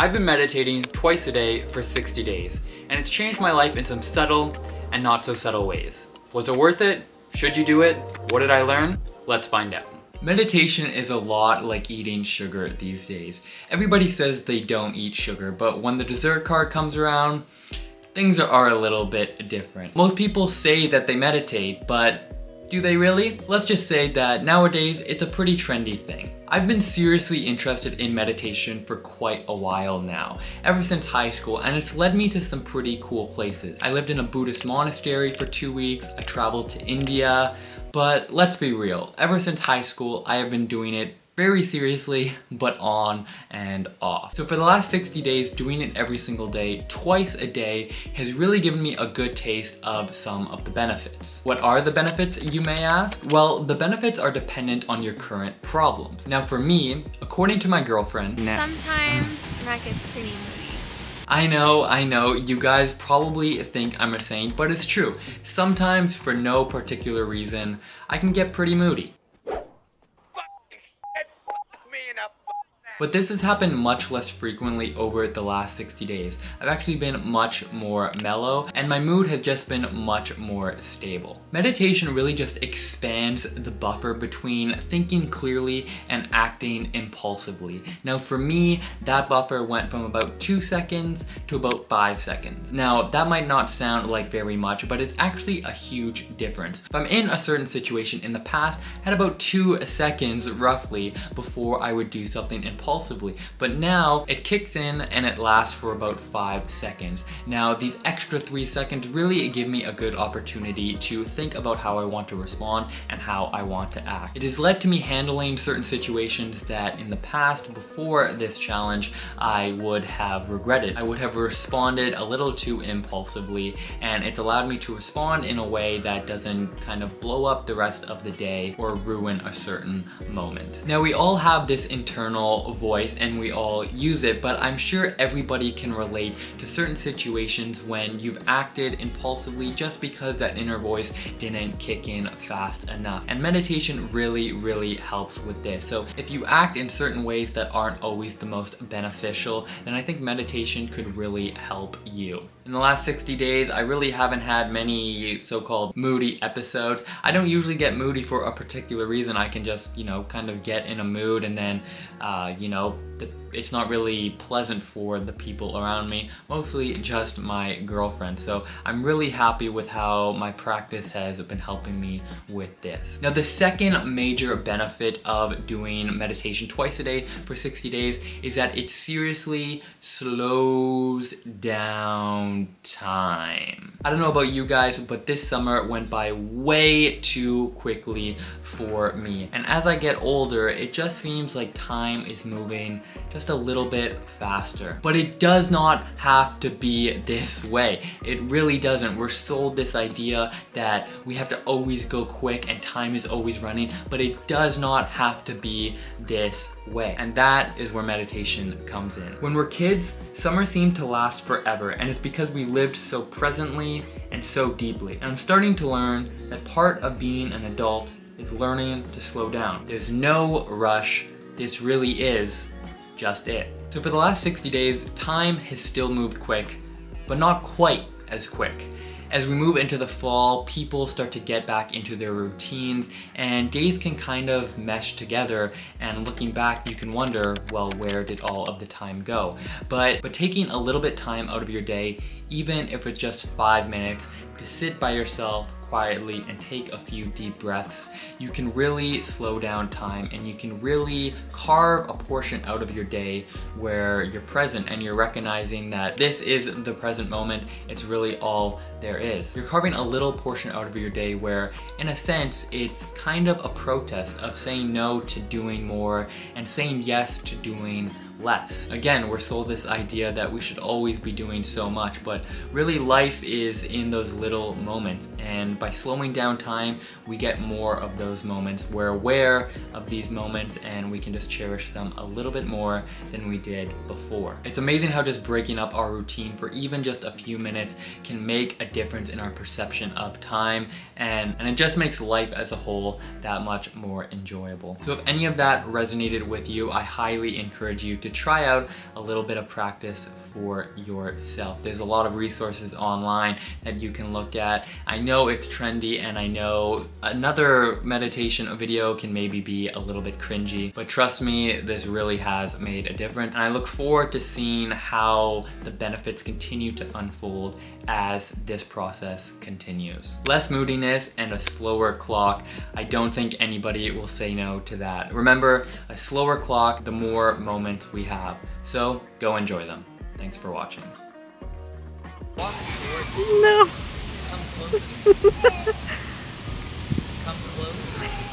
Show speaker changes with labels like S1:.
S1: I've been meditating twice a day for 60 days, and it's changed my life in some subtle and not so subtle ways. Was it worth it? Should you do it? What did I learn? Let's find out. Meditation is a lot like eating sugar these days. Everybody says they don't eat sugar, but when the dessert card comes around, things are a little bit different. Most people say that they meditate, but do they really? Let's just say that nowadays it's a pretty trendy thing. I've been seriously interested in meditation for quite a while now, ever since high school, and it's led me to some pretty cool places. I lived in a Buddhist monastery for 2 weeks, I traveled to India, but let's be real, ever since high school I have been doing it very seriously, but on and off. So for the last 60 days, doing it every single day, twice a day, has really given me a good taste of some of the benefits. What are the benefits, you may ask? Well, the benefits are dependent on your current problems. Now for me, according to my girlfriend,
S2: sometimes Matt gets pretty moody.
S1: I know, you guys probably think I'm a saint, but it's true. Sometimes, for no particular reason, I can get pretty moody. But this has happened much less frequently over the last 60 days. I've actually been much more mellow, and my mood has just been much more stable. Meditation really just expands the buffer between thinking clearly and acting impulsively. Now for me, that buffer went from about 2 seconds to about 5 seconds. Now that might not sound like very much, but it's actually a huge difference. If I'm in a certain situation in the past, I had about 2 seconds roughly before I would do something impulsively, but now it kicks in and it lasts for about 5 seconds. Now these extra 3 seconds really give me a good opportunity to think about how I want to respond and how I want to act. It has led to me handling certain situations that in the past, before this challenge, I would have regretted. I would have responded a little too impulsively, and it's allowed me to respond in a way that doesn't kind of blow up the rest of the day or ruin a certain moment. Now we all have this internal voice and we all use it, but I'm sure everybody can relate to certain situations when you've acted impulsively just because that inner voice didn't kick in fast enough. And meditation really helps with this. So if you act in certain ways that aren't always the most beneficial, then I think meditation could really help you. In the last 60 days, I really haven't had many so-called moody episodes. I don't usually get moody for a particular reason. I can just, kind of get in a mood and then, it's not really pleasant for the people around me, mostly just my girlfriend. So I'm really happy with how my practice has been helping me with this. Now the second major benefit of doing meditation twice a day for 60 days is that it seriously slows down time. I don't know about you guys, but this summer went by way too quickly for me. And as I get older, it just seems like time is moving just a little bit faster. But it does not have to be this way. It really doesn't. We're sold this idea that we have to always go quick and time is always running, but it does not have to be this way. And that is where meditation comes in. When we're kids, summer seemed to last forever, and it's because we lived so presently and so deeply. And I'm starting to learn that part of being an adult is learning to slow down. There's no rush. This really is just it. So for the last 60 days, time has still moved quick, but not quite as quick. As we move into the fall, people start to get back into their routines and days can kind of mesh together, and looking back you can wonder, well, where did all of the time go? But taking a little bit time out of your day, even if it's just 5 minutes, to sit by yourself quietly and take a few deep breaths, you can really slow down time and you can really carve a portion out of your day where you're present and you're recognizing that this is the present moment. It's really all there is. You're carving a little portion out of your day where, in a sense, it's kind of a protest of saying no to doing more and saying yes to doing less. Again, we're sold this idea that we should always be doing so much, but really life is in those little moments, and by slowing down time, we get more of those moments. We're aware of these moments and we can just cherish them a little bit more than we did before. It's amazing how just breaking up our routine for even just a few minutes can make a difference in our perception of time, and it just makes life as a whole that much more enjoyable. So if any of that resonated with you, I highly encourage you to to try out a little bit of practice for yourself. There's a lot of resources online that you can look at. I know it's trendy, and I know another meditation video can maybe be a little bit cringy, but trust me, this really has made a difference. And I look forward to seeing how the benefits continue to unfold as this process continues. Less moodiness and a slower clock. I don't think anybody will say no to that. Remember, a slower clock, the more moments we have. So go enjoy them. Thanks for watching.
S2: No.
S1: Come close. Come close.